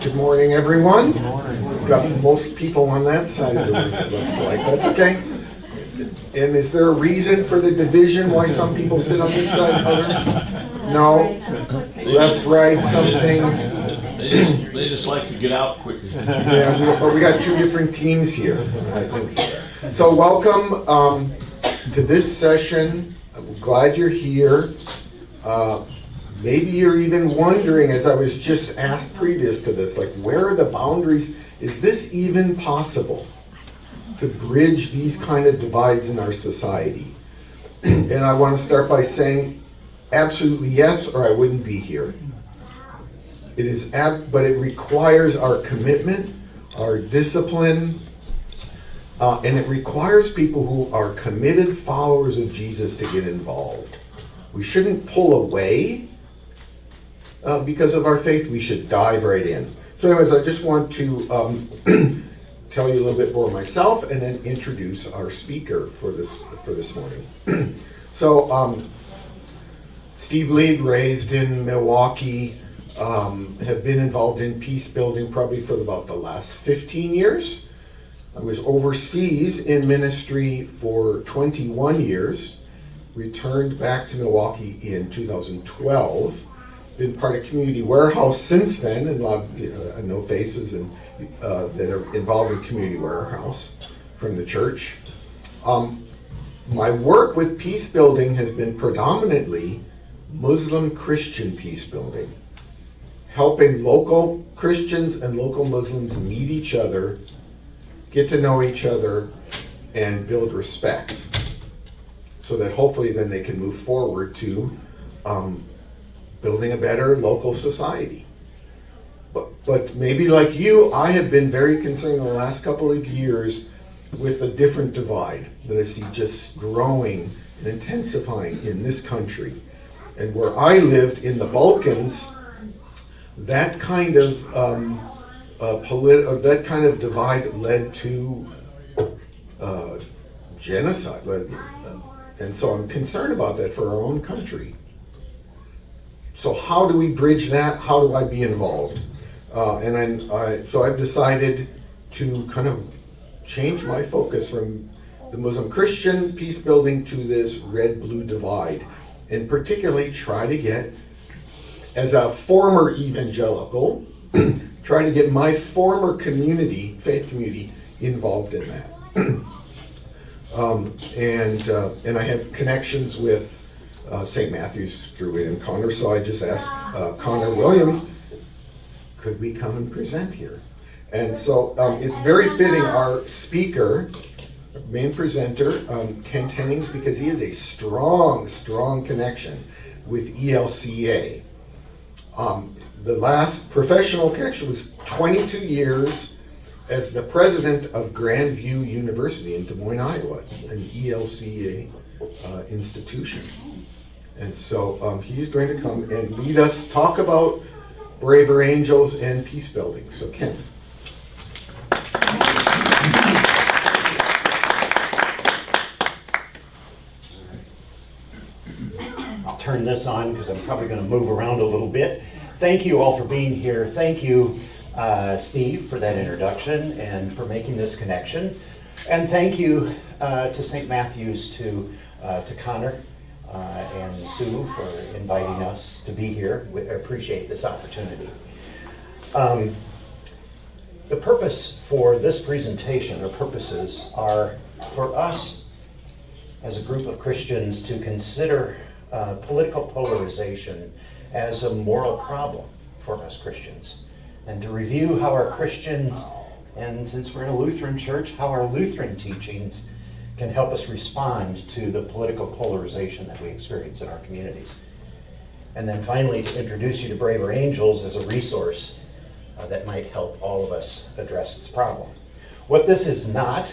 Good morning, everyone. Good morning. We've got most people on that side of the room, it looks like. That's okay. And is there a reason for the division, why some people sit on this side and others? No? Left, right, something? They just like to get out quicker. Yeah, but we got two different teams here, I think so. So welcome to this session. I'm glad you're here. Maybe you're even wondering, as I was just asked previous to this, like, where are the boundaries? Is this even possible to bridge these kind of divides in our society? And I want to start by saying absolutely yes, or I wouldn't be here. It is, but it requires our commitment, our discipline, and it requires people who are committed followers of Jesus to get involved. We shouldn't pull away because of our faith. We should dive right in. So anyways, I just want to tell you a little bit more myself and then introduce our speaker for this morning. So Steve Lied, raised in Milwaukee, have been involved in peace building probably for about the last 15 years. I was overseas in ministry for 21 years, returned back to Milwaukee in 2012, been part of Community Warehouse since then, and I know faces and that are involved in Community Warehouse from the church. My work with peace building has been predominantly Muslim Christian peace building, helping local Christians and local Muslims meet each other, get to know each other, and build respect, so that hopefully then they can move forward to building a better local society. But maybe like you, I have been very concerned in the last couple of years with a different divide that I see just growing and intensifying in this country. And where I lived in the Balkans, that kind of that kind of divide led to genocide, and so I'm concerned about that for our own country. So how do we bridge that? How do I be involved? So I've decided to kind of change my focus from the Muslim Christian peace building to this red-blue divide, and particularly try to get, as a former evangelical, try to get my former community, faith community, involved in that. And I have connections with St. Matthew's through Lied Connor, so I just asked Connor Williams, could we come and present here? And so it's very fitting, our speaker, main presenter, Kent Henning, because he has a strong connection with ELCA. The last professional connection was 22 years as the president of Grandview University in Des Moines, Iowa, an ELCA institution. And so he's going to come and lead us, talk about Braver Angels and peace building. So Kent. I'll turn this on because I'm probably going to move around a little bit. Thank you all for being here. Thank you, Steve, for that introduction and for making this connection. And thank you to St. Matthew's, to Connor and Sue for inviting us to be here. We appreciate this opportunity. The purpose for this presentation, or purposes, are for us as a group of Christians to consider political polarization as a moral problem for us Christians, and to review how our Christians, and since we're in a Lutheran church, how our Lutheran teachings can help us respond to the political polarization that we experience in our communities. And then finally, to introduce you to Braver Angels as a resource that might help all of us address this problem. What this is not,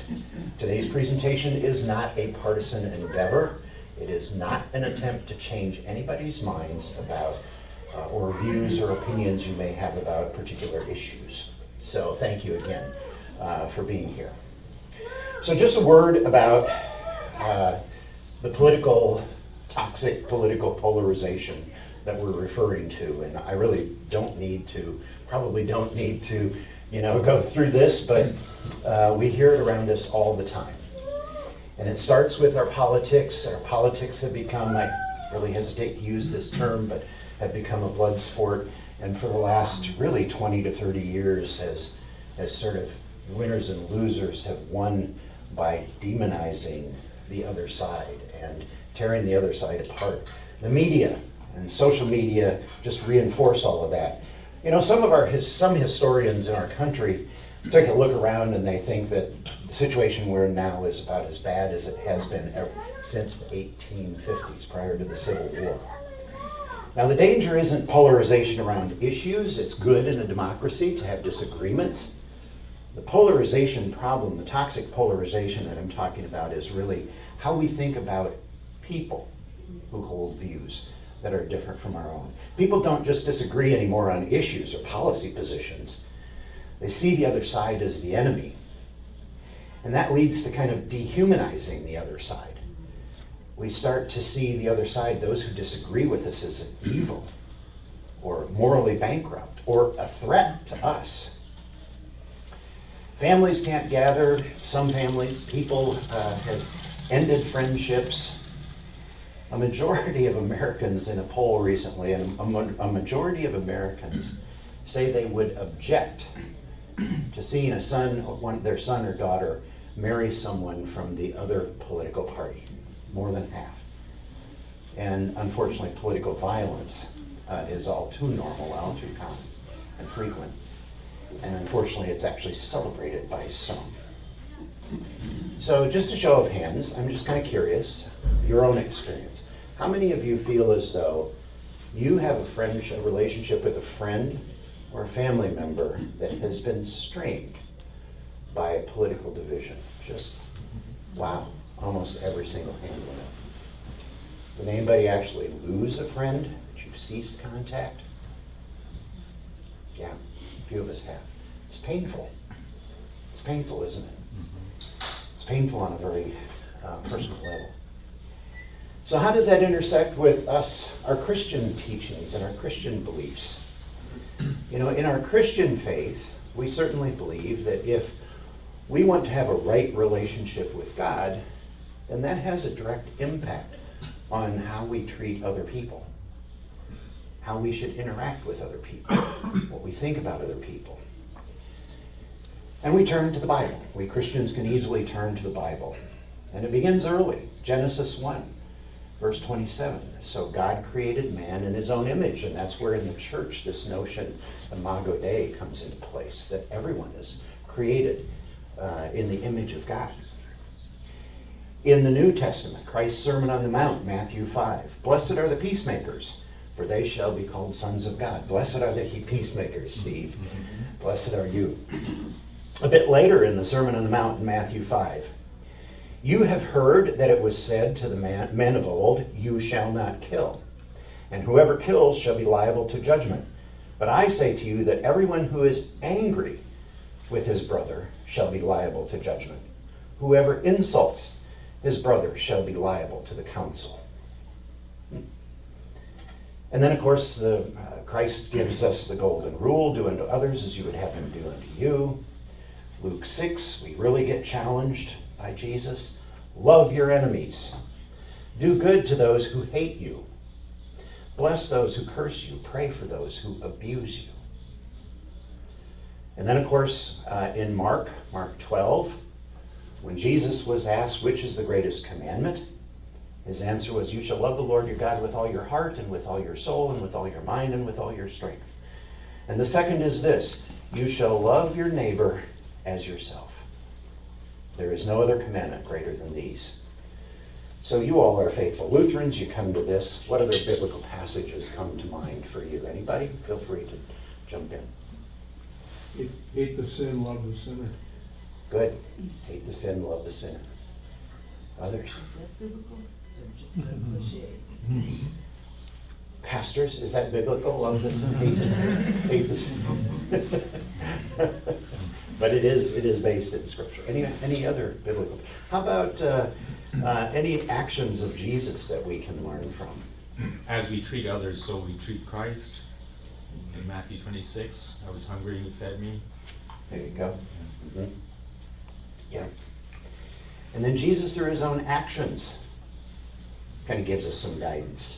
today's presentation is not a partisan endeavor. It is not an attempt to change anybody's minds about or views or opinions you may have about particular issues. So thank you again for being here. So just a word about the toxic political polarization that we're referring to. And I really probably don't need to, go through this, but we hear it around us all the time. And it starts with our politics. Our politics have become, I really hesitate to use this term, but have become a blood sport. And for the last really 20 to 30 years has sort of winners and losers have won by demonizing the other side and tearing the other side apart. The media and social media just reinforce all of that. Some historians in our country take a look around and they think that the situation we're in now is about as bad as it has been since the 1850s, prior to the Civil War. Now, the danger isn't polarization around issues. It's good in a democracy to have disagreements. The polarization problem, the toxic polarization that I'm talking about, is really how we think about people who hold views that are different from our own. People don't just disagree anymore on issues or policy positions. They see the other side as the enemy. And that leads to kind of dehumanizing the other side. We start to see the other side, those who disagree with us, as evil or morally bankrupt or a threat to us. Families can't gather. Some families, people have ended friendships. A majority of Americans in a poll recently, and a majority of Americans say they would object to seeing their son or daughter marry someone from the other political party, more than half. And unfortunately, political violence is all too normal, all too common and frequent. And unfortunately, it's actually celebrated by some. So just a show of hands, I'm just kind of curious, your own experience. How many of you feel as though you have a relationship with a friend or a family member that has been strained by a political division? Just, wow, almost every single hand went up. Did anybody actually lose a friend that you've ceased contact? Yeah, a few of us have. It's painful. It's painful, isn't it? It's painful on a very personal level. So how does that intersect with us, our Christian teachings and our Christian beliefs? In our Christian faith, we certainly believe that if we want to have a right relationship with God, then that has a direct impact on how we treat other people, how we should interact with other people, what we think about other people. And we turn to the Bible. We Christians can easily turn to the Bible. And it begins early, Genesis 1, verse 27. So God created man in his own image, and that's where in the church this notion, Imago Dei, comes into place, that everyone is created in the image of God. In the New Testament, Christ's Sermon on the Mount, Matthew 5, blessed are the peacemakers, for they shall be called sons of God. Blessed are the peacemakers, Steve. Blessed are you. A bit later in the Sermon on the Mount in Matthew 5, you have heard that it was said to the men of old, you shall not kill, and whoever kills shall be liable to judgment. But I say to you that everyone who is angry with his brother shall be liable to judgment. Whoever insults his brother shall be liable to the council. And then, of course, Christ gives us the golden rule, do unto others as you would have them do unto you. Luke 6, we really get challenged by Jesus. Love your enemies. Do good to those who hate you. Bless those who curse you. Pray for those who abuse you. And then, of course, in Mark 12, when Jesus was asked which is the greatest commandment, his answer was, you shall love the Lord your God with all your heart and with all your soul and with all your mind and with all your strength. And the second is this, you shall love your neighbor as yourself. There is no other commandment greater than these. So you all are faithful Lutherans, you come to this. What other biblical passages come to mind for you? Anybody? Feel free to jump in. Hate the sin, love the sinner. Good. Hate the sin, love the sinner. Others? Is that biblical? Or just a cliche? Pastors, is that biblical? Love the sin, hate the sin. Hate the sin. But it is based in Scripture. Any other biblical? How about any actions of Jesus that we can learn from? as we treat others, so we treat Christ. In Matthew 26, I was hungry and you fed me. There you go. Mhm. Yeah. And then Jesus, through his own actions, kind of gives us some guidance.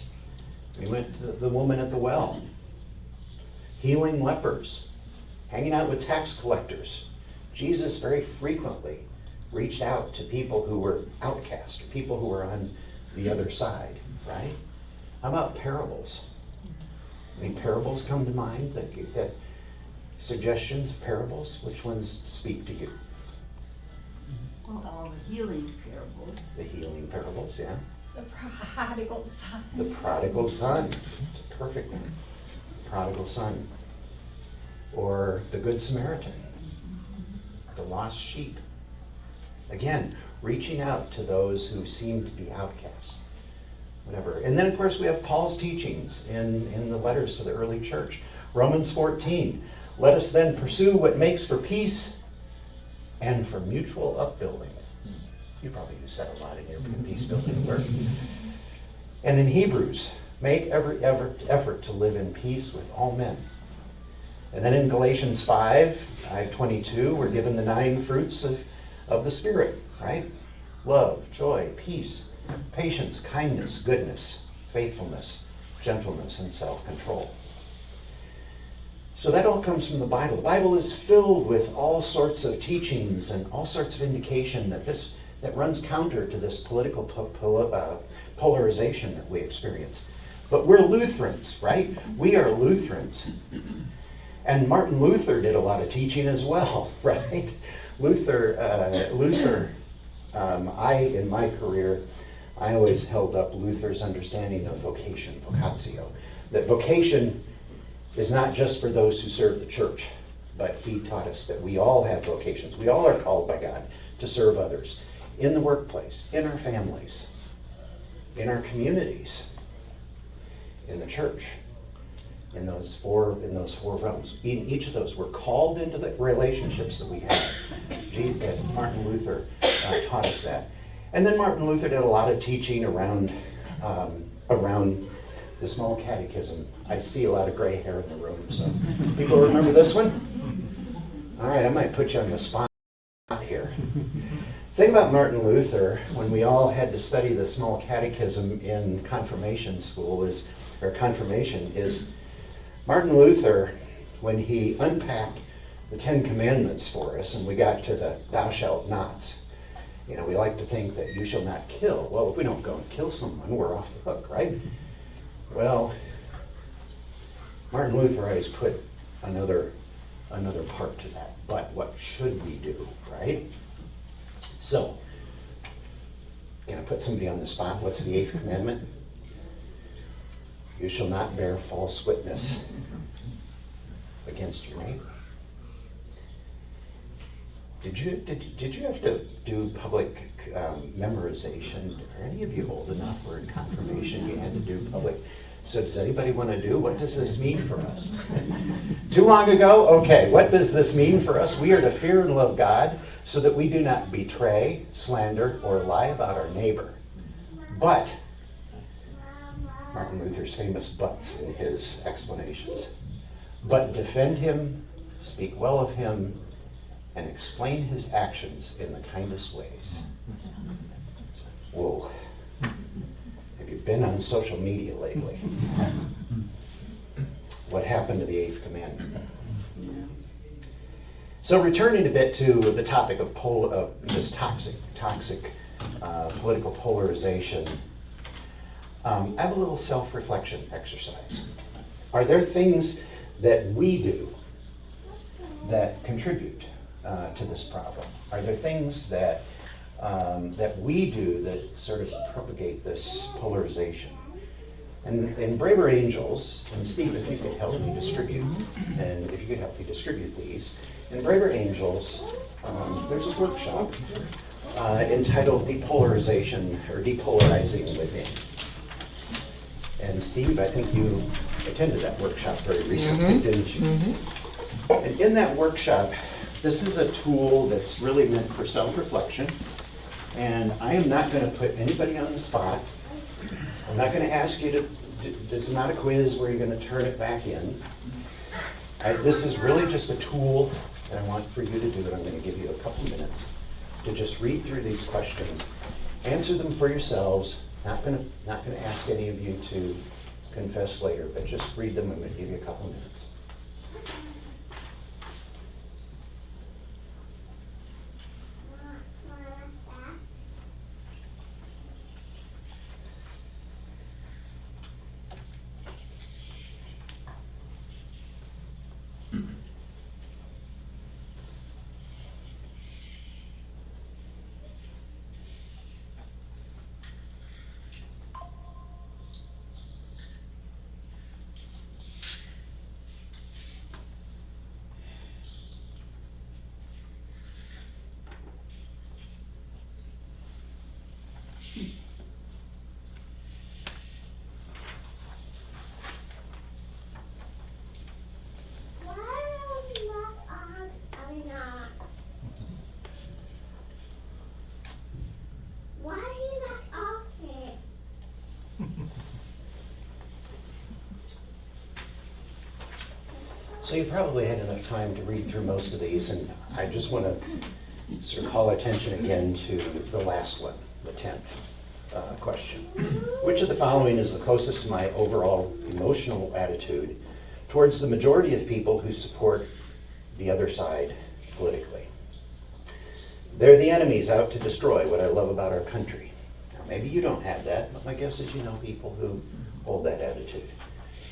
He went to the woman at the well, healing lepers, hanging out with tax collectors. Jesus very frequently reached out to people who were outcast, people who were on the other side, right? How about parables? Any parables come to mind that suggestions, parables? Which ones speak to you? Well, all the healing parables. The healing parables, yeah. The prodigal son. The prodigal son. It's a perfect one. Prodigal son. Or the Good Samaritan. The lost sheep. Again, reaching out to those who seem to be outcasts. Whatever. And then, of course, we have Paul's teachings in the letters to the early church. Romans 14. Let us then pursue what makes for peace and for mutual upbuilding. You probably use that a lot in your peace building work. And in Hebrews, make every effort to live in peace with all men. And then in Galatians 5:22, we're given the 9 fruits of the Spirit, right? Love, joy, peace, patience, kindness, goodness, faithfulness, gentleness, and self-control. So that all comes from the Bible. The Bible is filled with all sorts of teachings and all sorts of indication that runs counter to this political polarization that we experience. But we're Lutherans, right? We are Lutherans. And Martin Luther did a lot of teaching as well, right? In my career, I always held up Luther's understanding of vocation, vocatio. That vocation is not just for those who serve the church, but he taught us that we all have vocations. We all are called by God to serve others in the workplace, in our families, in our communities, in the church, in those four realms. In each of those, we're called into the relationships that we have. Martin Luther taught us that. And then Martin Luther did a lot of teaching around the small catechism. I see a lot of gray hair in the room, so people remember this one? All right, I might put you on the spot here. The thing about Martin Luther, when we all had to study the small catechism in confirmation is Martin Luther, when he unpacked the 10 Commandments for us, and we got to the thou shalt nots. You know, we like to think that you shall not kill. Well, if we don't go and kill someone, we're off the hook, right? Well, Martin Luther always put another part to that. But what should we do, right? So, can I put somebody on the spot? What's the 8th commandment? You shall not bear false witness against your neighbor. Did you have to do public memorization? Are any of you old enough where in confirmation you had to do public? So does anybody want to do? What does this mean for us? Too long ago? Okay, what does this mean for us? We are to fear and love God so that we do not betray, slander, or lie about our neighbor. But, Martin Luther's famous buts in his explanations, but defend him, speak well of him, and explain his actions in the kindest ways. Whoa. Have you been on social media lately? What happened to the 8th commandment? So returning a bit to the topic of this toxic political polarization, I have a little self-reflection exercise. Are there things that we do that contribute to this problem? Are there things that we do that sort of propagate this polarization? And in Braver Angels, and Steve, if you could help me distribute, these. In Braver Angels, there's a workshop entitled Depolarization, or Depolarizing Within. And Steve, I think you attended that workshop very recently, didn't you? And in that workshop, this is a tool that's really meant for self-reflection. And I am not going to put anybody on the spot. I'm not going to ask you to This is not a quiz where you're going to turn it back in. This is really just a tool that I want for you to do, and I'm going to give you a couple minutes to just read through these questions, answer them for yourselves. Not going to ask any of you to confess later, but just read them. I'm going to give you a couple minutes. So you probably had enough time to read through most of these, and I just want to sort of call attention again to the last one, the 10th question. Which of the following is the closest to my overall emotional attitude towards the majority of people who support the other side politically? They're the enemies out to destroy what I love about our country. Now, maybe you don't have that, but my guess is you know people who hold that attitude.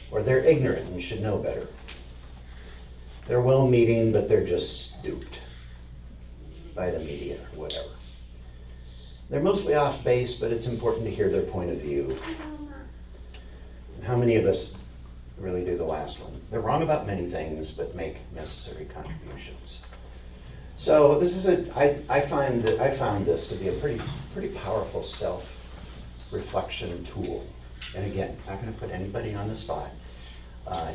Or they're ignorant and should know better. They're well-meaning, but they're just duped by the media or whatever. They're mostly off base, but it's important to hear their point of view. And how many of us really do the last one? They're wrong about many things, but make necessary contributions. So this is I found this to be a pretty powerful self-reflection tool. And again, not going to put anybody on the spot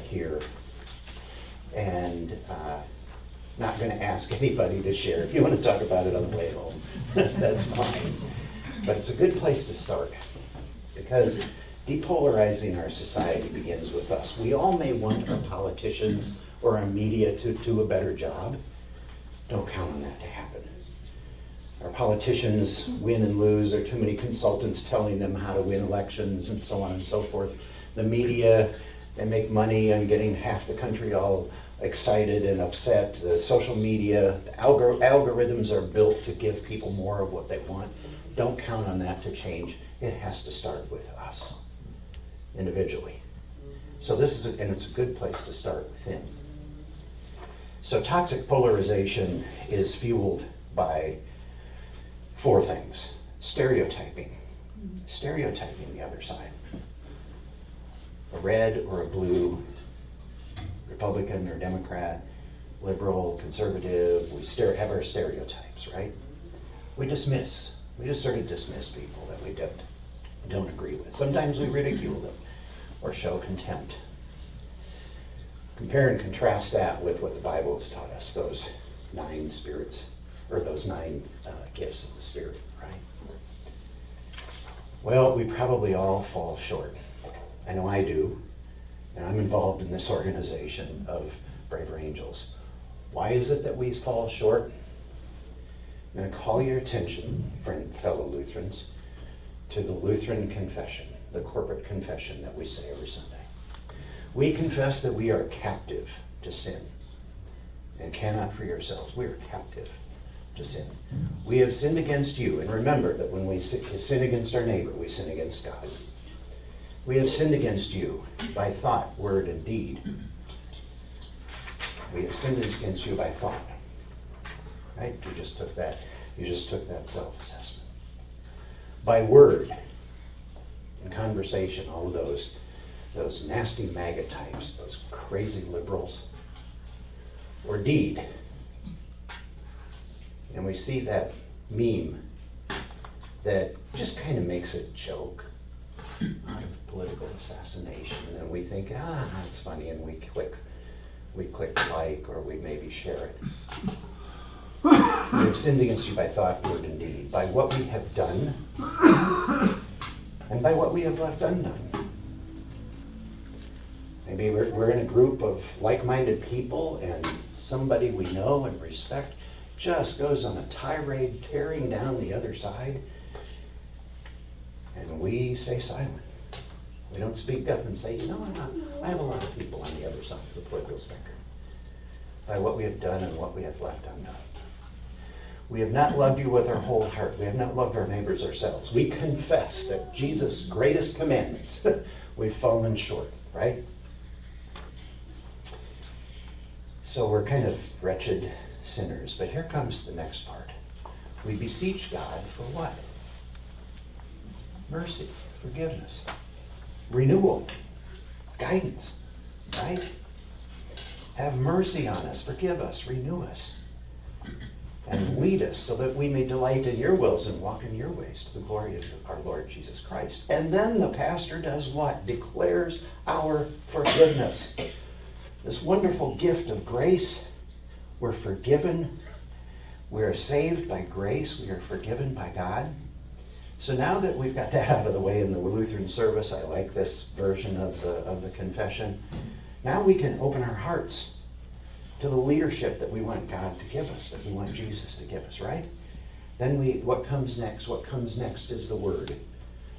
here. And not going to ask anybody to share. If you want to talk about it on the way home, that's fine. But it's a good place to start, because depolarizing our society begins with us. We all may want our politicians or our media to do a better job. Don't count on that to happen. Our politicians win and lose. There are too many consultants telling them how to win elections and so on and so forth. The media, they make money on getting half the country all excited and upset. The social media, the algorithms are built to give people more of what they want. Don't count on that to change. It has to start with us, individually. So this is, and it's a good place to start within. So toxic polarization is fueled by 4 things. Stereotyping the other side. A red or a blue, Republican or Democrat, liberal, conservative, we have our stereotypes, right? We just sort of dismiss people that we don't agree with. Sometimes we ridicule them or show contempt. Compare and contrast that with what the Bible has taught us, those 9 spirits, or those 9 gifts of the Spirit, right? Well, we probably all fall short. I know I do, and I'm involved in this organization of Braver Angels. Why is it that we fall short? I'm going to call your attention, fellow Lutherans, to the Lutheran confession, the corporate confession that we say every Sunday. We confess that we are captive to sin and cannot free ourselves. We are captive to sin. We have sinned against you, and remember that when we sin against our neighbor, we sin against God. We have sinned against you by thought, word, and deed. We have sinned against you by thought. Right? You just took that self-assessment. By word and conversation, all of those nasty MAGA types, those crazy liberals. Or deed. And we see that meme that just kind of makes a joke out of political assassination, and we think, that's funny, and we click like, or we maybe share it. We have sinned against you by thought, word, and deed, by what we have done, and by what we have left undone. Maybe we're in a group of like-minded people and somebody we know and respect just goes on a tirade tearing down the other side, and we stay silent. We don't speak up and say, I have a lot of people on the other side of the political spectrum by what we have done and what we have left undone. We have not loved you with our whole heart. We have not loved our neighbors ourselves. We confess that Jesus' greatest commandments, we've fallen short, right? So we're kind of wretched sinners. But here comes the next part. We beseech God for what? Mercy, forgiveness, renewal, guidance, right? Have mercy on us, forgive us, renew us, and lead us so that we may delight in your wills and walk in your ways to the glory of our Lord Jesus Christ. And then the pastor does what? Declares our forgiveness. This wonderful gift of grace. We're forgiven. We're saved by grace. We are forgiven by God. So now that we've got that out of the way in the Lutheran service, I like this version of the confession. Now we can open our hearts to the leadership that we want God to give us, that we want Jesus to give us, right? Then what comes next? What comes next is the Word.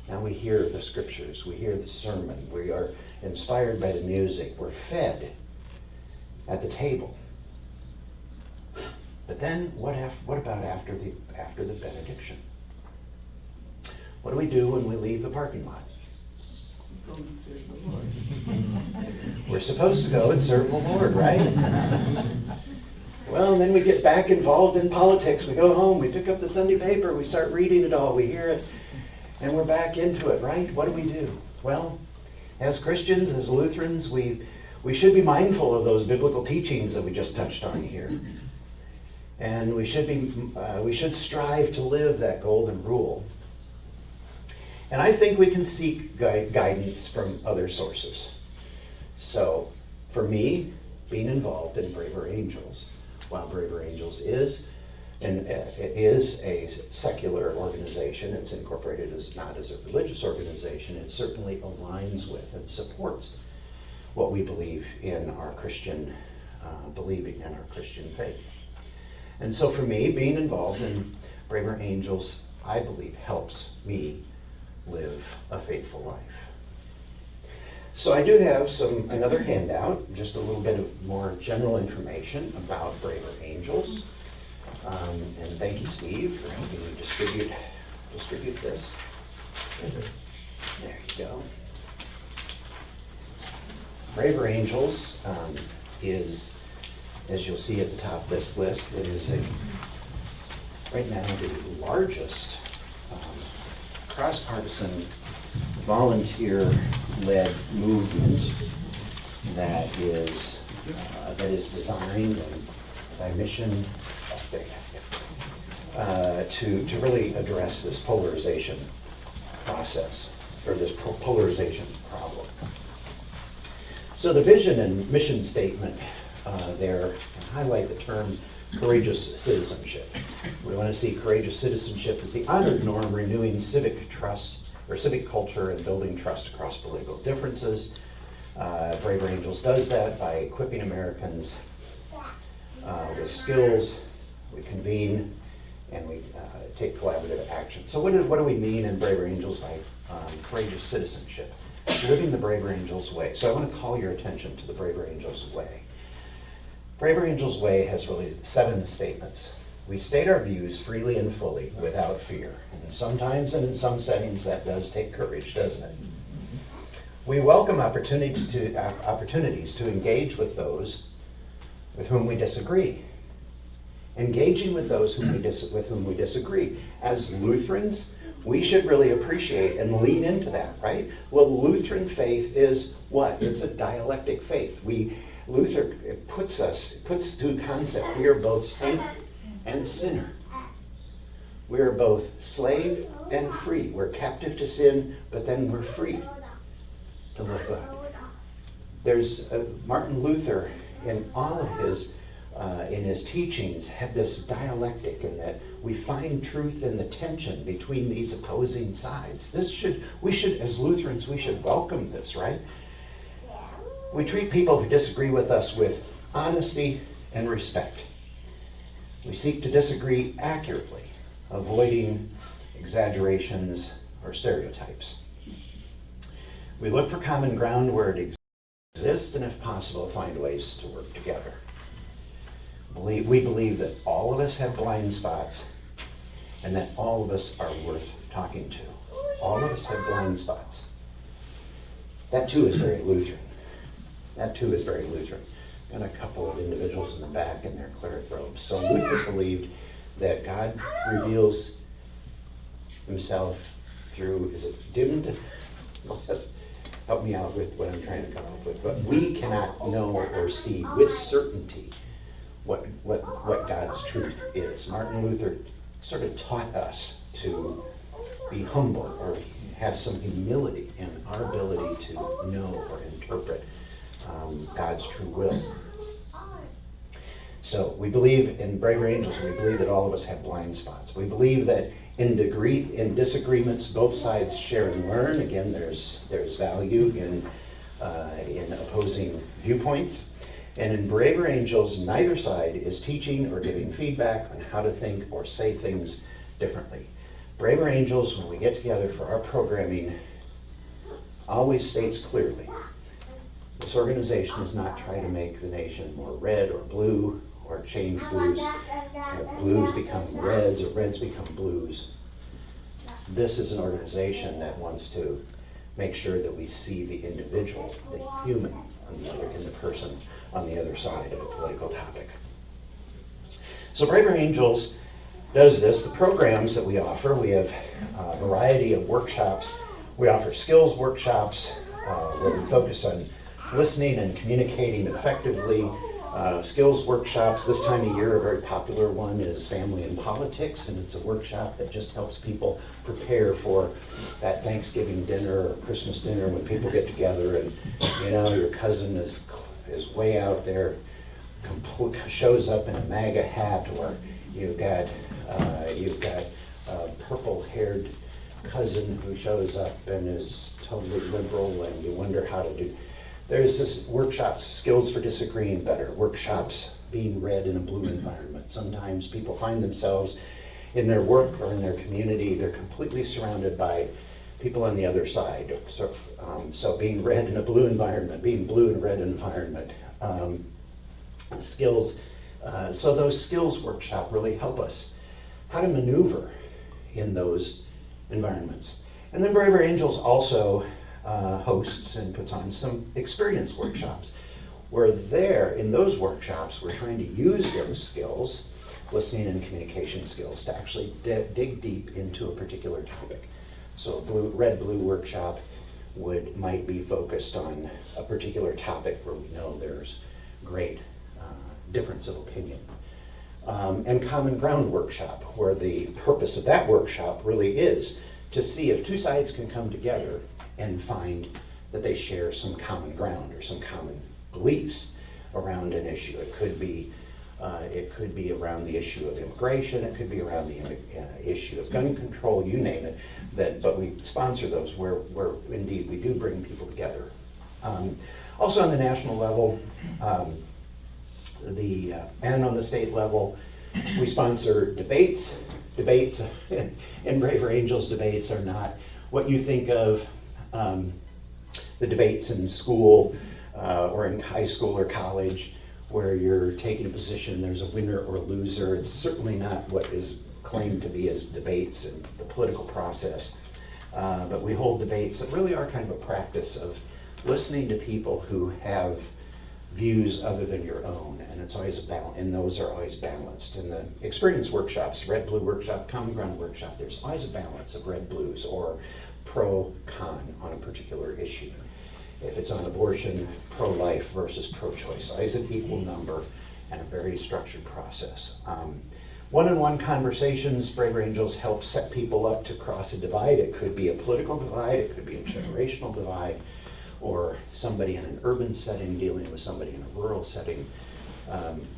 Now we hear the Scriptures. We hear the sermon. We are inspired by the music. We're fed at the table. But then what about after the benediction? What do we do when we leave the parking lot? Go and serve the Lord. We're supposed to go and serve the Lord, right? Well, and then we get back involved in politics. We go home, we pick up the Sunday paper, we start reading it all, we hear it, and we're back into it, right? What do? Well, as Christians, as Lutherans, we should be mindful of those biblical teachings that we just touched on here. And we should strive to live that golden rule. And I think we can seek guidance from other sources. So, for me, being involved in Braver Angels, while Braver Angels is a secular organization, it's incorporated as not as a religious organization, it certainly aligns with and supports what we believe in our Christian, believing in our Christian faith. And so for me, being involved in Braver Angels, I believe helps me live a faithful life. So I do have another handout, just a little bit of more general information about Braver Angels. And thank you, Steve, for helping me distribute this. There you go. Braver Angels is, as you'll see at the top of this list, it is right now the largest cross-partisan volunteer-led movement that is designed and by mission to really address this polarization process, or this polarization problem. So the vision and mission statement there highlight the term courageous citizenship. We want to see courageous citizenship as the honored norm, renewing civic trust or civic culture and building trust across political differences. Braver Angels does that by equipping Americans with skills. We convene and we take collaborative action. So what do we mean in Braver Angels by courageous citizenship? Living the Braver Angels way. So I want to call your attention to the Braver Angels way. Braver Angels way has really 7 statements. We state our views freely and fully without fear. And sometimes and in some settings that does take courage, doesn't it? We welcome opportunities to engage with those with whom we disagree. Engaging with those with whom we disagree. As Lutherans, we should really appreciate and lean into that, right? Well, Lutheran faith is what? It's a dialectic faith. Luther puts to a concept. We are both saint and sinner. We are both slave and free. We're captive to sin, but then we're free to love God. There's Martin Luther in all of his in his teachings had this dialectic, in that we find truth in the tension between these opposing sides. We should, as Lutherans, we should welcome this, right? We treat people who disagree with us with honesty and respect. We seek to disagree accurately, avoiding exaggerations or stereotypes. We look for common ground where it exists, and if possible, find ways to work together. We believe that all of us have blind spots and that all of us are worth talking to. All of us have blind spots. That too is very Lutheran. That too is very Lutheran. Got a couple of individuals in the back in their cleric robes. So Luther believed that God reveals himself through, is it dimmed? Help me out with what I'm trying to come up with. But we cannot know or see with certainty what God's truth is. Martin Luther sort of taught us to be humble or have some humility in our ability to know or interpret God's true will. So we believe in Braver Angels, we believe that all of us have blind spots. We believe that in disagreements, both sides share and learn. Again, there's value in opposing viewpoints. And in Braver Angels, neither side is teaching or giving feedback on how to think or say things differently. Braver Angels, when we get together for our programming, always states clearly, this organization is not trying to make the nation more red or blue or change blues, or blues become reds or reds become blues. This is an organization that wants to make sure that we see the individual, the human, in the person on the other side of a political topic. So Braver Angels does this. The programs that we offer, we have a variety of workshops. We offer skills workshops where we focus on listening and communicating effectively. Skills workshops, this time of year, a very popular one is Family and Politics, and it's a workshop that just helps people prepare for that Thanksgiving dinner or Christmas dinner when people get together and, your cousin is way out there, shows up in a MAGA hat, or you've got a purple-haired cousin who shows up and is totally liberal, and you wonder how to do. There's this workshops, skills for disagreeing better, workshops being red in a blue environment. Sometimes people find themselves in their work or in their community, they're completely surrounded by people on the other side. So being red in a blue environment, being blue in a red environment, skills. So those skills workshop really help us how to maneuver in those environments. And then Braver Angels also hosts and puts on some experience workshops where in those workshops, we're trying to use those skills, listening and communication skills, to actually dig deep into a particular topic. So a red-blue workshop might be focused on a particular topic where we know there's great difference of opinion. And common ground workshop, where the purpose of that workshop really is to see if two sides can come together and find that they share some common ground or some common beliefs around an issue. It could be around the issue of immigration, it could be around the issue of gun control, you name it. But we sponsor those where indeed we do bring people together. Also on the national level, and on the state level, we sponsor debates. Debates in Braver Angels, debates are not what you think of the debates in school or in high school or college, where you're taking a position, there's a winner or a loser. It's certainly not what is claimed to be as debates in the political process. But we hold debates that really are kind of a practice of listening to people who have views other than your own, and it's always and those are always balanced. In the experience workshops, red-blue workshop, common ground workshop, there's always a balance of red-blues or pro-con on a particular issue. If it's on abortion, pro-life versus pro-choice, always an equal number and a very structured process. One-on-one conversations, Braver Angels help set people up to cross a divide. It could be a political divide, it could be a generational divide, or somebody in an urban setting dealing with somebody in a rural setting.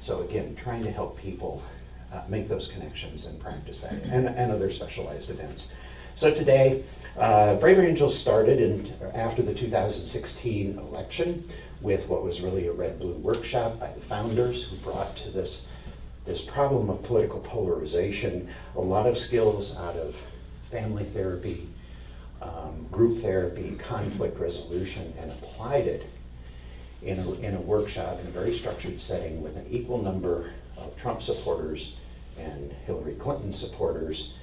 So again, trying to help people make those connections and practice that, and other specialized events. So today, Braver Angels started after the 2016 election. with what was really a red-blue workshop by the founders who brought to this problem of political polarization a lot of skills out of family therapy, group therapy, conflict resolution, and applied it in a workshop in a very structured setting with an equal number of Trump supporters and Hillary Clinton supporters,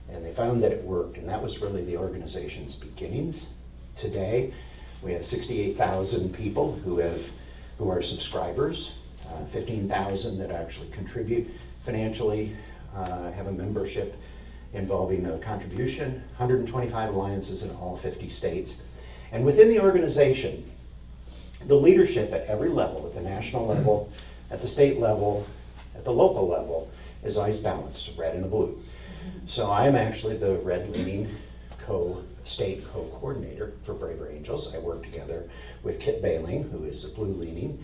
and they found that it worked, and that was really the organization's beginnings. Today, we have 68,000 people who are subscribers, 15,000 that actually contribute financially, have a membership involving a contribution, 125 alliances in all 50 states. And within the organization, the leadership at every level, at the national level, at the state level, at the local level, is always balanced, red and blue. So I'm actually the red-leaning state co-coordinator for Braver Angels. I work together with Kit Bailing, who is a blue-leaning,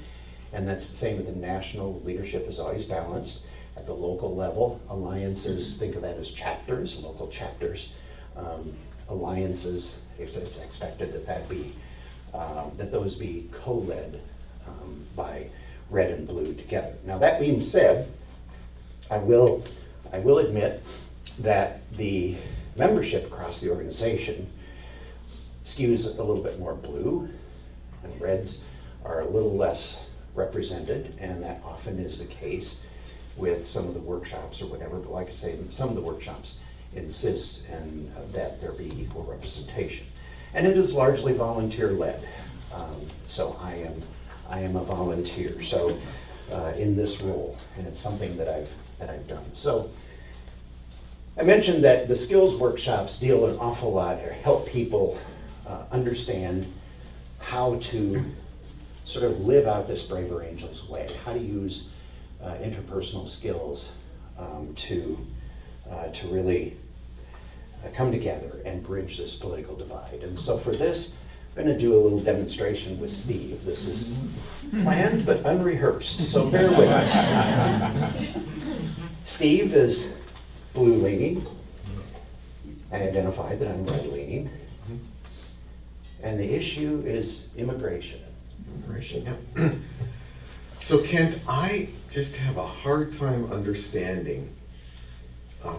and that's the same with the national leadership is always balanced. At the local level, alliances, think of that as chapters, local chapters. Alliances, it's expected that those be co-led by red and blue together. Now that being said, I will admit that the membership across the organization skews a little bit more blue, and reds are a little less represented, and that often is the case with some of the workshops or whatever, but like I say, some of the workshops insist that there be equal representation. And it is largely volunteer-led, so I am a volunteer, so in this role, and it's something that I've done. So I mentioned that the skills workshops deal an awful lot, or help people understand how to sort of live out this Braver Angels way, how to use interpersonal skills to really come together and bridge this political divide. And so for this, I'm going to do a little demonstration with Steve. This is planned but unrehearsed, so bear with us. Steve is blue-leaning. I identified that I'm red-leaning. And the issue is immigration. Yeah. So Kent, I just have a hard time understanding,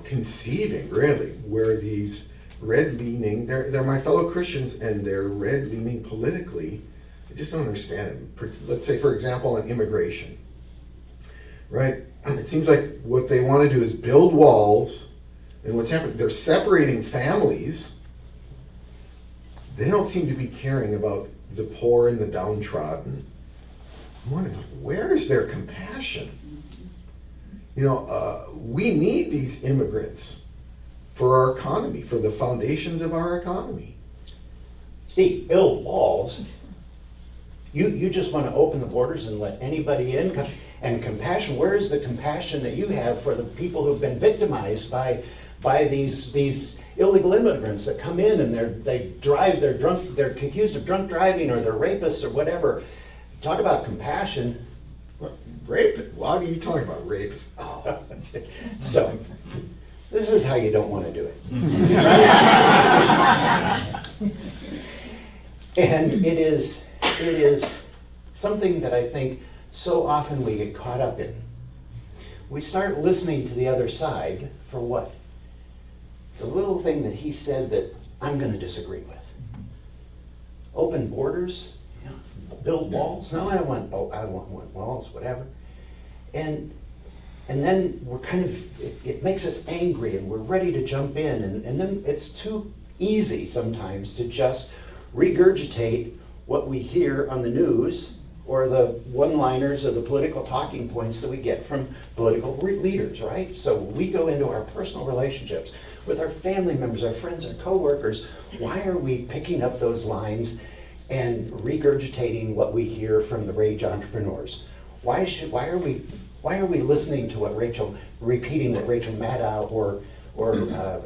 conceiving really, where these red-leaning, they're my fellow Christians and they're red-leaning politically. I just don't understand it. Let's say, for example, on immigration, right? It seems like what they want to do is build walls, and what's happening, they're separating families. They don't seem to be caring about the poor and the downtrodden. I'm wondering, where is their compassion? You know, we need these immigrants for our economy, for the foundations of our economy. Steve, build walls. You just want to open the borders and let anybody in? And compassion, where is the compassion that you have for the people who've been victimized by these illegal immigrants that come in and they're drunk, they're accused of drunk driving, or they're rapists or whatever? Talk about compassion. Rape? Why are you talking about rapists? Oh. So, this is how you don't want to do it. And it is something that I think so often we get caught up in. We start listening to the other side for what? The little thing that he said that I'm going to disagree with. Open borders, build walls. No, I don't want walls, whatever. And then we're kind of, it makes us angry and we're ready to jump in, and then it's too easy sometimes to just regurgitate what we hear on the news or the one-liners or the political talking points that we get from political leaders, right? So we go into our personal relationships with our family members, our friends, our coworkers. Why are we picking up those lines and regurgitating what we hear from the rage entrepreneurs? Why are we listening to repeating what Rachel Maddow or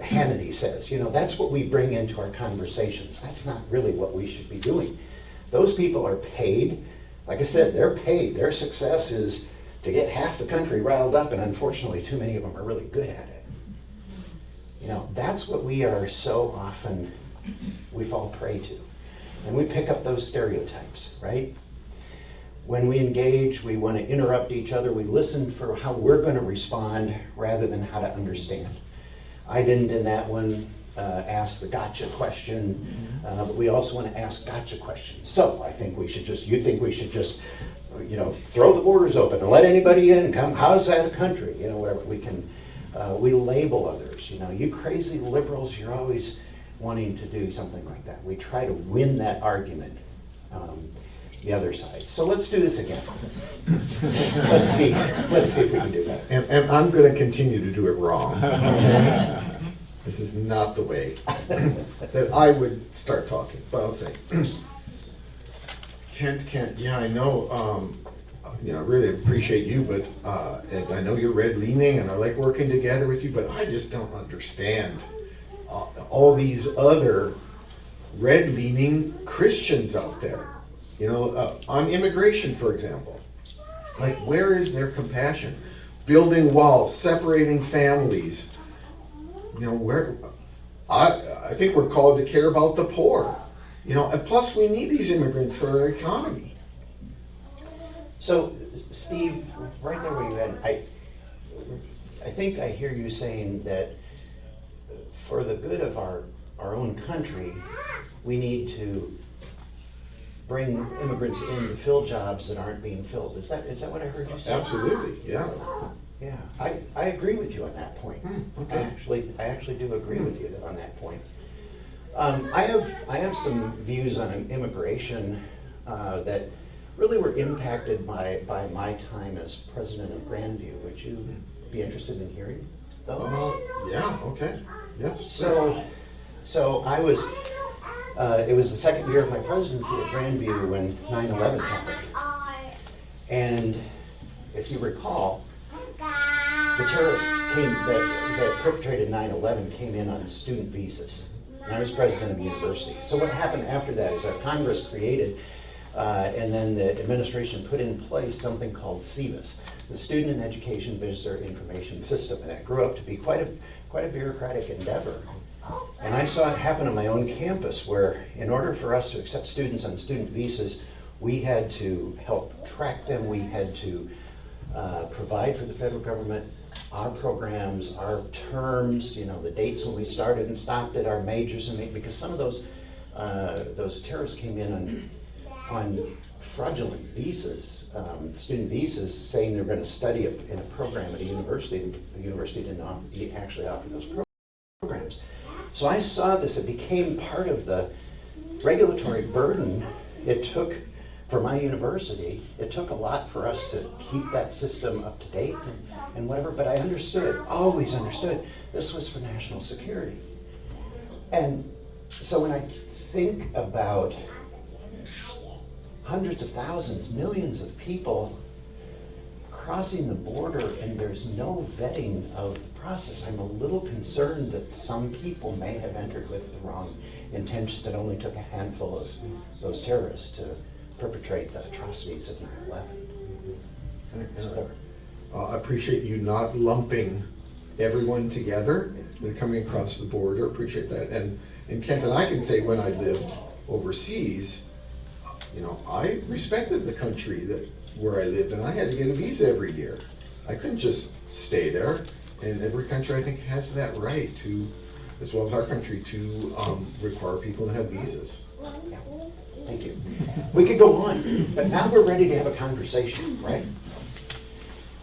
Hannity says? You know, that's what we bring into our conversations. That's not really what we should be doing. Those people are paid. Like I said, they're paid. Their success is to get half the country riled up, and unfortunately too many of them are really good at it. You know, that's what we are so often, we fall prey to. And we pick up those stereotypes, right? when we engage, we want to interrupt each other. We listen for how we're going to respond rather than how to understand. I didn't in that one ask the gotcha question, but we also want to ask gotcha questions. So I think we should just, you think we should just, throw the borders open and let anybody in, come, how's that a country? Whatever, we can, we label others, you crazy liberals, you're always wanting to do something like that. We try to win that argument, the other side. So let's do this again. Let's see if we can do that. And I'm going to continue to do it wrong. This is not the way that I would start talking, but I'll say, Kent, yeah, I know, I really appreciate you, but, and I know you're red-leaning, and I like working together with you, but I just don't understand all these other red-leaning Christians out there. On immigration, for example. Like, where is their compassion? Building walls, separating families. Where I think we're called to care about the poor. And plus we need these immigrants for our economy. So, Steve, right there where you had, I think I hear you saying that for the good of our own country, we need to bring immigrants in to fill jobs that aren't being filled. Is that what I heard you say? Absolutely, yeah. Yeah, I agree with you on that point. Okay. I actually do agree with you on that point. I have some views on immigration that really were impacted by my time as president of Grandview. Would you be interested in hearing those? Yeah, okay, yes. So I was, it was the second year of my presidency at Grandview when 9/11 happened. And if you recall, the terrorists that perpetrated 9/11 came in on student visas. And I was president of the university. So what happened after that is our Congress created, and then the administration put in place something called SEVIS, the Student and Education Visitor Information System. And it grew up to be quite a bureaucratic endeavor. And I saw it happen on my own campus, where in order for us to accept students on student visas, we had to help track them, we had to provide for the federal government our programs, our terms, the dates when we started and stopped at our majors, and because some of those terrorists came in on fraudulent visas, student visas, saying they're going to study in a program at a university, and the university didn't actually offer those programs. So I saw this, it became part of the regulatory burden it took for my university. It took a lot for us to keep that system up to date and whatever, but I always understood, this was for national security. And so when I think about hundreds of thousands, millions of people crossing the border and there's no vetting of the process, I'm a little concerned that some people may have entered with the wrong intentions. It only took a handful of those terrorists to perpetrate the atrocities of 9/11. I appreciate you not lumping everyone together and coming across the border. Appreciate that. And Kent and I can say, when I lived overseas, I respected the country where I lived, and I had to get a visa every year. I couldn't just stay there. And every country, I think, has that right to, as well as our country, to require people to have visas. Yeah. Thank you. We could go on, but now we're ready to have a conversation, right?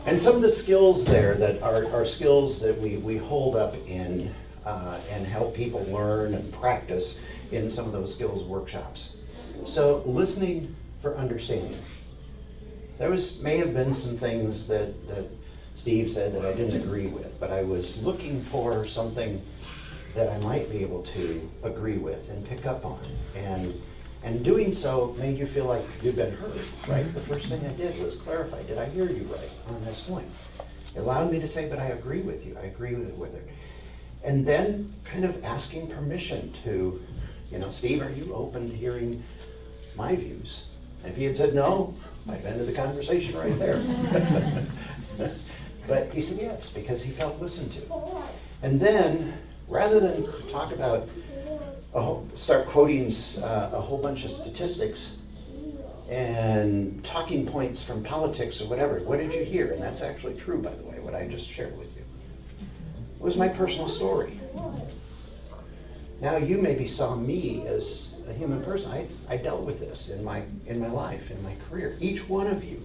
And some of the skills there that are skills that we hold up in and help people learn and practice in some of those skills workshops. So listening for understanding. There may have been some things that Steve said that I didn't agree with, but I was looking for something that I might be able to agree with and pick up on. And doing so made you feel like you've been heard, right? The first thing I did was clarify, did I hear you right on this point? It allowed me to say, but I agree with you, I agree with it. And then kind of asking permission to, Steve, are you open to hearing my views? And if he had said no, I'd ended the conversation right there. But he said yes, because he felt listened to. And then, rather than talk about, start quoting a whole bunch of statistics and talking points from politics or whatever. What did you hear? And that's actually true, by the way, what I just shared with you. It was my personal story. Now you maybe saw me as a human person. I dealt with this in my life, in my career. Each one of you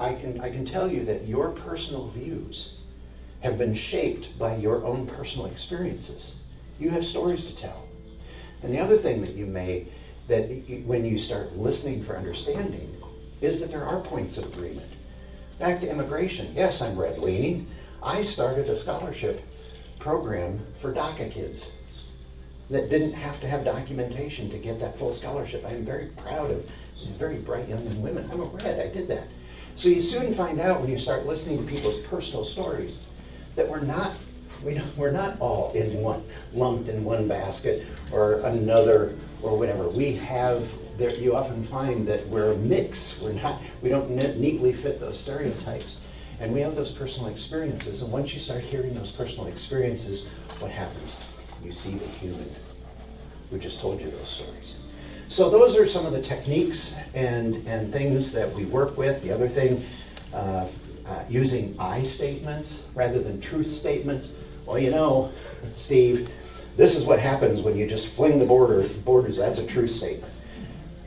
I can tell you that your personal views have been shaped by your own personal experiences. You have stories to tell. And the other thing when you start listening for understanding, is that there are points of agreement. Back to immigration. Yes, I'm red-leaning. I started a scholarship program for DACA kids that didn't have to have documentation to get that full scholarship. I'm very proud of these very bright young men and women. I'm a red, I did that. So you soon find out when you start listening to people's personal stories that we're not all lumped in one basket or another or whatever. You often find that we're a mix. We don't neatly fit those stereotypes. And we have those personal experiences. And once you start hearing those personal experiences, what happens? You see the human who just told you those stories. So those are some of the techniques and things that we work with. The other thing, using I statements rather than truth statements. Well, Steve, this is what happens when you just fling the borders. That's a truth statement.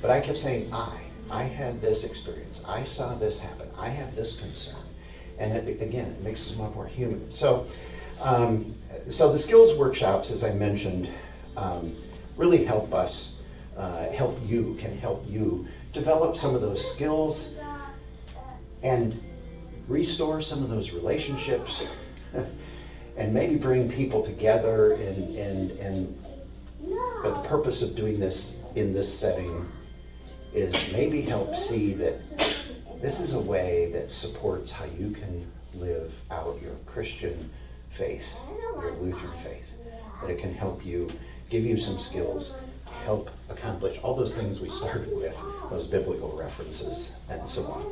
But I kept saying I had this experience. I saw this happen. I have this concern. And it makes us much more human. So the skills workshops, as I mentioned, really help us, can help you develop some of those skills and restore some of those relationships and maybe bring people together but the purpose of doing this in this setting is maybe help see that this is a way that supports how you can live out your Christian faith, your Lutheran faith, that it can help you, give you some skills, help accomplish all those things we started with, those biblical references and so on.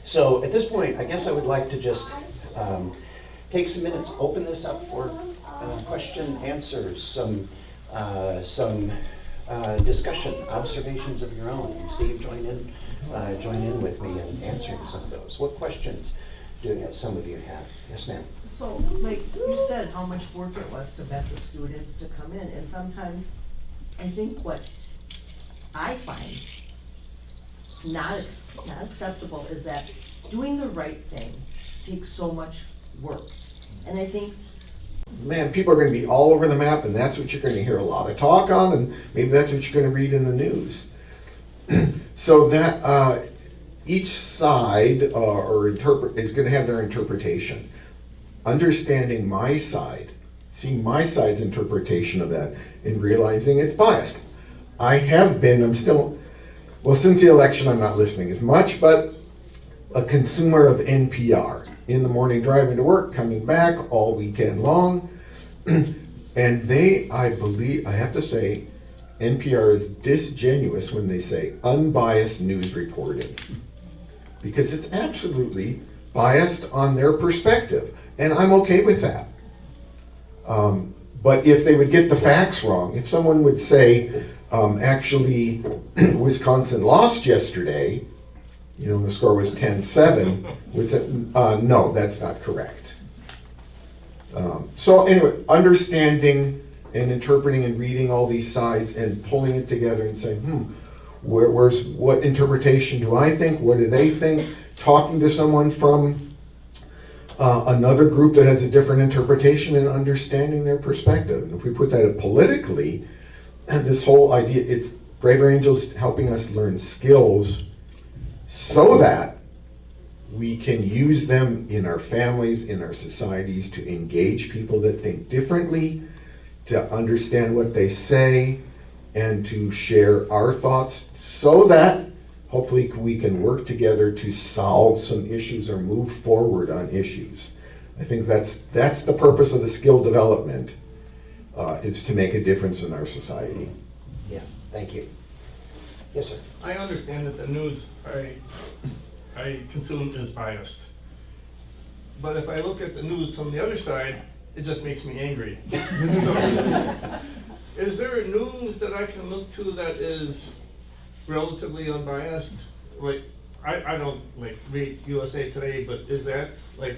So at this point, I guess I would like to just take some minutes, open this up for question, answers, some discussion, observations of your own. And Steve, join in with me in answering some of those. What questions do some of you have? Yes, ma'am. So, like you said, how much work it was to vet the students to come in, and sometimes I think what I find not acceptable is that doing the right thing takes so much work. And I think Man, people are going to be all over the map, and that's what you're going to hear a lot of talk on, and maybe that's what you're going to read in the news. So that each side is going to have their interpretation. Understanding my side, seeing my side's interpretation of that, and realizing it's biased. I'm still, since the election I'm not listening as much, but a consumer of NPR. In the morning driving to work, coming back all weekend long. And I have to say, NPR is disingenuous when they say unbiased news reporting. Because it's absolutely biased on their perspective. And I'm okay with that. But if they would get the facts wrong, if someone would say, actually, Wisconsin lost yesterday, the score was 10-7, no, that's not correct. So anyway, understanding and interpreting and reading all these sides and pulling it together and saying, what interpretation do I think? What do they think? Talking to someone from another group that has a different interpretation and understanding their perspective. And if we put that politically, this whole idea, it's Braver Angels helping us learn skills so that we can use them in our families, in our societies, to engage people that think differently, to understand what they say, and to share our thoughts so that hopefully we can work together to solve some issues or move forward on issues. I think that's the purpose of the skill development, is to make a difference in our society. Yeah, thank you. Yes, sir. I understand that the news I consume is biased. But if I look at the news from the other side, it just makes me angry. So, is there a news that I can look to that is relatively unbiased? Like, I don't like read USA Today, but is that like,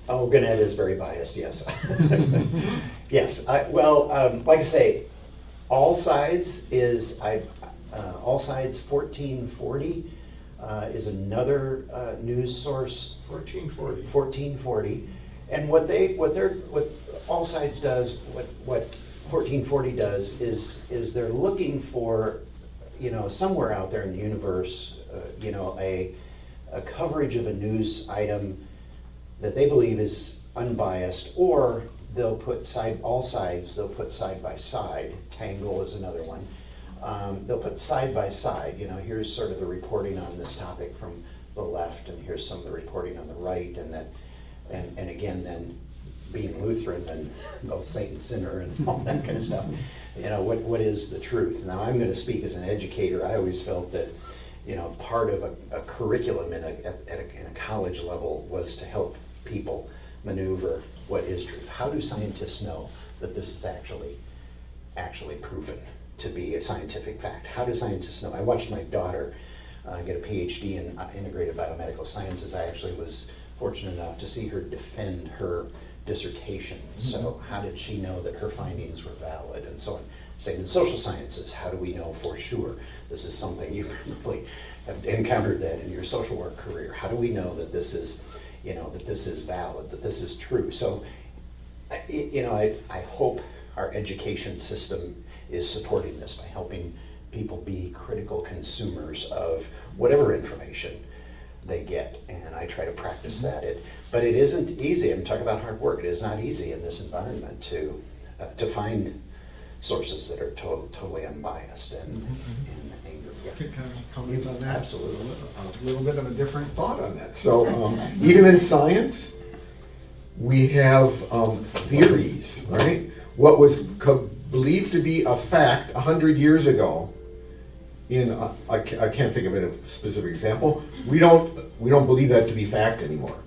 Oh, Gannett is very biased, yes. Yes, like I say, All Sides is, All Sides 1440 is another news source. 1440? 1440, and what All Sides does, what 1440 does is they're looking for, somewhere out there in the universe, a coverage of a news item that they believe is unbiased, or they'll put all sides, they'll put side by side. Tangle is another one. They'll put side by side, here's sort of the reporting on this topic from the left, and here's some of the reporting on the right, and again, then being Lutheran and both saint and sinner and all that kind of stuff, what is the truth? Now, I'm going to speak as an educator. I always felt that, part of a curriculum in a college level was to help people maneuver what is truth. How do scientists know that this is actually proven to be a scientific fact? How do scientists know? I watched my daughter get a PhD in integrated biomedical sciences. I actually was fortunate enough to see her defend her dissertation. So how did she know that her findings were valid, and so on? Same in social sciences. How do we know for sure this is something? You probably have encountered that in your social work career. How do we know that this is, that this is valid, that this is true? So, I hope our education system is supporting this by helping people be critical consumers of whatever information they get, and I try to practice that. But it isn't easy. I'm talking about hard work. It is not easy in this environment to find sources that are totally unbiased and angry. Yeah. Can I comment on that? Absolutely. A little bit of a different thought on that. So even in science, we have theories, right? What was believed to be a fact 100 years ago, I can't think of a specific example, we don't believe that to be fact anymore.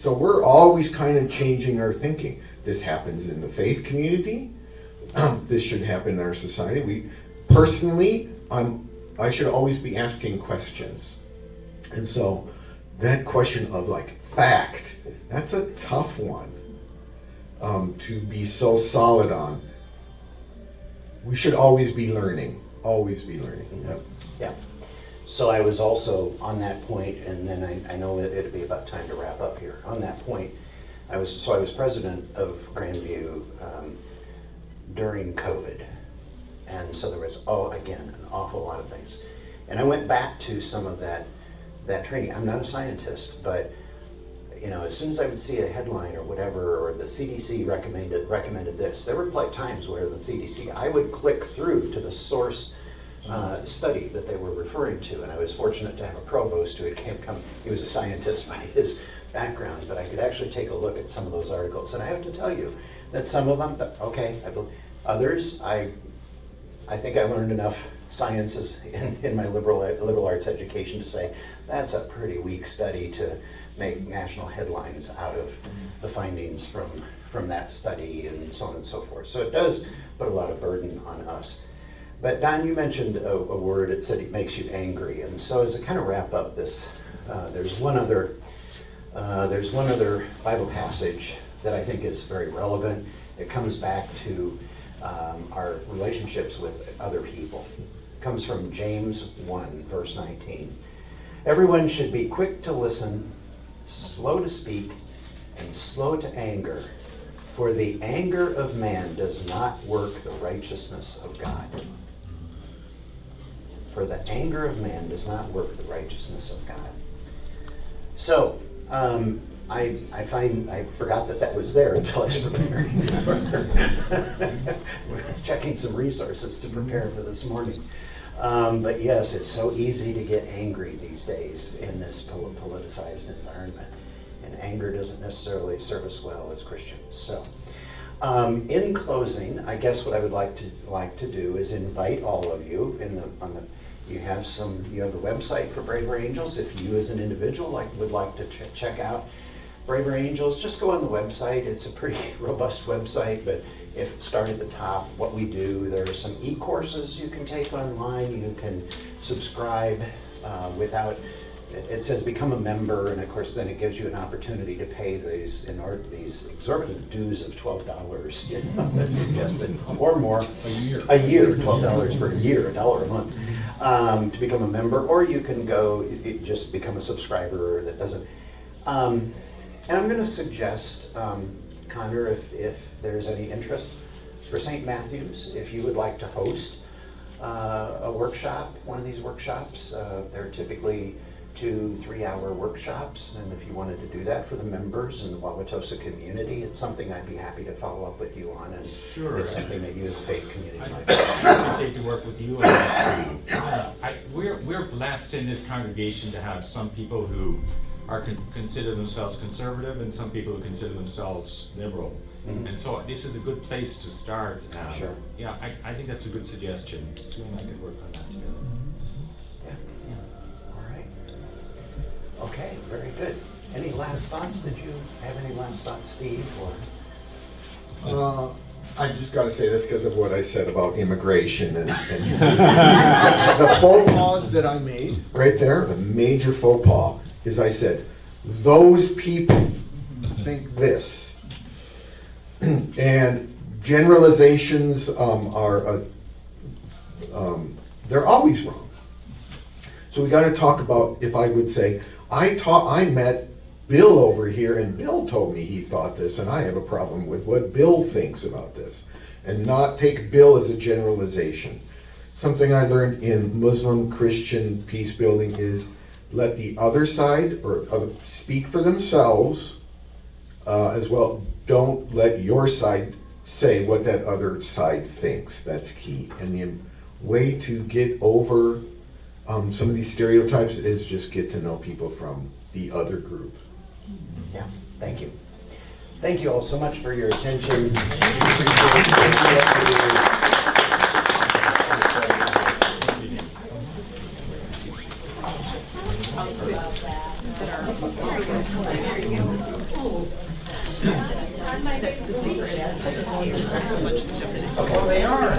So we're always kind of changing our thinking. This happens in the faith community. This should happen in our society. Personally, I should always be asking questions. And so that question of fact, that's a tough one to be so solid on. We should always be learning, Yep. Yeah. So I was also on that point, and then I know it'd be about time to wrap up here. On that point, I was president of Grandview during COVID, and so there was an awful lot of things, and I went back to some of that training. I'm not a scientist, but as soon as I would see a headline or whatever, or the CDC recommended this, there were times where the CDC, I would click through to the source study that they were referring to, and I was fortunate to have a provost who had come. He was a scientist by his background, but I could actually take a look at some of those articles, and I have to tell you that some of them, others, I think I learned enough sciences in my liberal arts education to say that's a pretty weak study to make national headlines out of the findings from that study, and so on and so forth. So it does put a lot of burden on us. But Don, you mentioned a word. It said it makes you angry, and so as I kind of wrap up this, there's one other Bible passage that I think is very relevant. It comes back to our relationships with other people. It comes from James 1, verse 19. Everyone should be quick to listen, slow to speak, and slow to anger, for the anger of man does not work the righteousness of God. For the anger of man does not work the righteousness of God. So, I forgot that was there until I was preparing. I was checking some resources to prepare for this morning. But yes, it's so easy to get angry these days in this politicized environment. And anger doesn't necessarily serve us well as Christians. So, in closing, I guess what I would like to do is invite all of you you have the website for Braver Angels. If you as an individual would like to check out Braver Angels, just go on the website. It's a pretty robust website, but start at the top, what we do. There are some e-courses you can take online. You can subscribe without, it says become a member, and of course then it gives you an opportunity to pay these exorbitant dues of $12, you know, that's suggested, or more. A year, $12 for a year, $1 a month, to become a member, or you can go just become a subscriber that doesn't. And I'm going to suggest, Connor, if there's any interest for St. Matthew's, if you would like to host a workshop, one of these workshops, they're typically 2-3 hour workshops, and if you wanted to do that for the members in the Wauwatosa community, it's something I'd be happy to follow up with you on, and Sure. it's something that you as a faith community might. I'd appreciate to work with you on this. We're blessed in this congregation to have some people who consider themselves conservative and some people who consider themselves liberal. Mhm. And so this is a good place to start. Sure. Yeah, I think that's a good suggestion. You and I could work on that together. Yeah. All right. Okay, very good. Any last thoughts? Did you have any last thoughts, Steve, or? I just got to say this because of what I said about immigration and the faux pas that I made right there. The major faux pas is I said those people think this, and generalizations are they're always wrong. So we got to talk about, if I would say, I met Bill over here, and Bill told me he thought this, and I have a problem with what Bill thinks about this, and not take Bill as a generalization. Something I learned in Muslim Christian peace building is let the other side or speak for themselves as well. Don't let your side say what that other side thinks. That's key. And the way to get over some of these stereotypes is just get to know people from the other group. Yeah, thank you. Thank you all so much for your attention. They are.